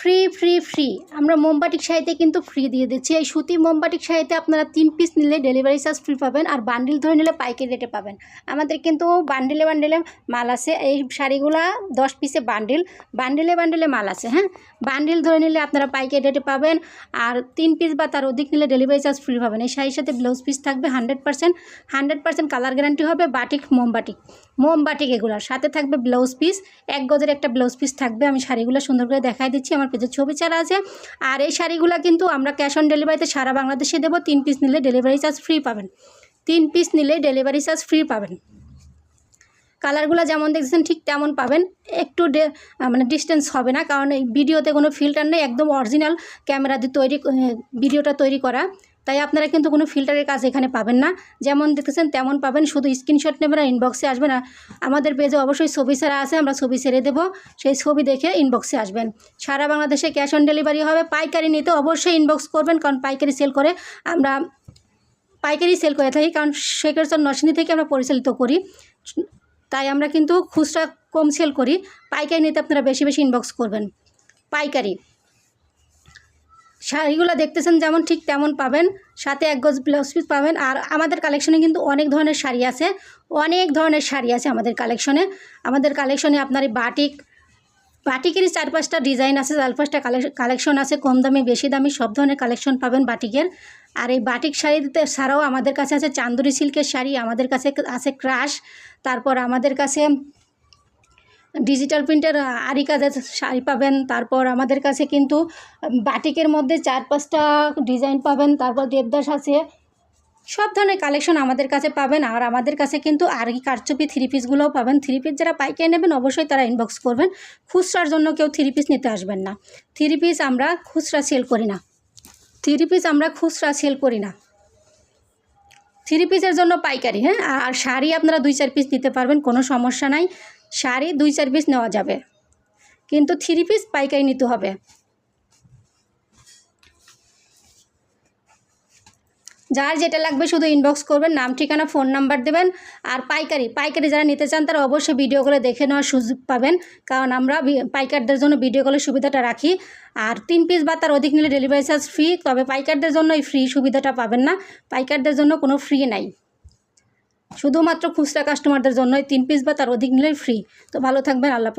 Free free free আমরা মোমবাটিক শাড়িতে কিন্তু ফ্রি দিয়ে দিচ্ছি। এই সুতি মোমবাটিক শাড়িতে আপনারা 3 পিস নিলে ডেলিভারি চার্জ ফ্রি পাবেন, আর বান্ডিল ধরে নিলে পাইকারি রেটে পাবেন। আমাদের কিন্তু বান্ডিলে বান্ডিলে মাল আছে। এই শাড়িগুলা 10 পিসে বান্ডিলে বান্ডিলে মাল আছে। হ্যাঁ, বান্ডিল ধরে নিলে আপনারা পাইকারি রেটে পাবেন, আর 3 পিস বা তার অধিক নিলে ডেলিভারি চার্জ ফ্রি পাবেন। এই শাড়ির সাথে ব্লাউজ পিস থাকবে 100% কালার গ্যারান্টি হবে। বাটিক মোমবাটিক এগুলোর সাথে থাকবে ব্লাউজ পিস, 1 গজের একটা ব্লাউজ পিস থাকবে। আমি শাড়িগুলো সুন্দর করে দেখাই দিচ্ছি, আমার পেজে ছবি ছাড়া আছে। আর এই শাড়িগুলো কিন্তু আমরা ক্যাশ অন ডেলিভারিতে সারা বাংলাদেশে দেবো। 3 পিস নিলে ডেলিভারি চার্জ ফ্রি পাবেন। 3 পিস নিলে ডেলিভারি চার্জ ফ্রি পাবেন। কালারগুলো যেমন দেখছেন ঠিক তেমন পাবেন, একটু মানে ডিস্টেন্স হবে না, কারণ এই ভিডিওতে কোনো ফিল্টার নেই, একদম অরিজিনাল ক্যামেরা দিয়ে ভিডিওটা তৈরি করা, তাই আপনারা কিন্তু কোনো ফিল্টারের কাজ এখানে পাবেন না। যেমন দেখতেছেন তেমন পাবেন, শুধু স্ক্রিনশট নেবেন আর ইনবক্সে আসবেন। আর আমাদের পেজে অবশ্যই ছবি ছাড়া আছে, আমরা ছবি ছেড়ে দেবো, সেই ছবি দেখে ইনবক্সে আসবেন। সারা বাংলাদেশে ক্যাশ অন ডেলিভারি হবে। পাইকারি নিতে অবশ্যই ইনবক্স করবেন, কারণ পাইকারি সেল করে থাকি, কারণ শেখেরচর নরসিংদী থেকে আমরা পরিচালিত করি, তাই আমরা কিন্তু খুচরা কম সেল করি। পাইকারি নিতে আপনারা বেশি বেশি ইনবক্স করবেন। পাইকারি শাড়িগুলো দেখতেছেন যেমন ঠিক তেমন পাবেন, সাথে 1 গজ ব্লাউজ পিস পাবেন। আর আমাদের কালেকশনে কিন্তু অনেক ধরনের শাড়ি আছে, আমাদের কালেকশনে আপনার বাটিকেরই 4-5টা ডিজাইন আছে, 4-5টা কালেকশন আছে, কম দামি বেশি দামি সব ধরনের কালেকশন পাবেন বাটিকের। আর এই বাটিক শাড়িতে ছাড়াও আমাদের কাছে আছে চান্দুরি সিল্কের শাড়ি, আমাদের কাছে আছে ক্রাশ, তারপর আমাদের কাছে ডিজিটাল প্রিন্টের আরি কাজের শাড়ি পাবেন। তারপর আমাদের কাছে কিন্তু বাটিকের মধ্যে 4-5টা ডিজাইন পাবেন। তারপর দেবদাস আছে, সব ধরনের কালেকশন আমাদের কাছে পাবেন। আর আমাদের কাছে কিন্তু আরি কারচুপি 3 পিসগুলোও পাবেন। 3 পিস যারা পাইকারি নেবেন অবশ্যই তারা ইনবক্স করবেন। খুচরার জন্য কেউ 3 পিস নিতে আসবেন না। 3 পিস আমরা খুচরা সেল করি না। 3 পিসের জন্য পাইকারি। হ্যাঁ, আর শাড়ি আপনারা 2-4 পিস নিতে পারবেন, কোনো সমস্যা নাই। শাড়ি 2-4 পিস নেওয়া যাবে, কিন্তু 3 পিস পাইকারি নিতে হবে। যার যেটা লাগবে শুধু ইনবক্স করবেন, নাম ঠিকানা ফোন নাম্বার দেবেন। আর পাইকারি যারা নিতে চান তারা অবশ্যই ভিডিও কলে দেখে নেওয়ার সুযোগ পাবেন, কারণ আমরা পাইকারদের জন্য ভিডিও কলের সুবিধাটা রাখি। আর 3 পিস বা তার অধিক নিলে ডেলিভারি চার্জ ফ্রি, তবে পাইকারদের জন্য এই ফ্রি সুবিধাটা পাবেন না। পাইকারদের জন্য কোনো ফ্রি নাই, শুধুমাত্র খুচরা কাস্টমারদের জন্য 3 পিস বা তার অধিক নিলেই ফ্রি। তো ভালো থাকবেন, আল্লাহ হাফেজ।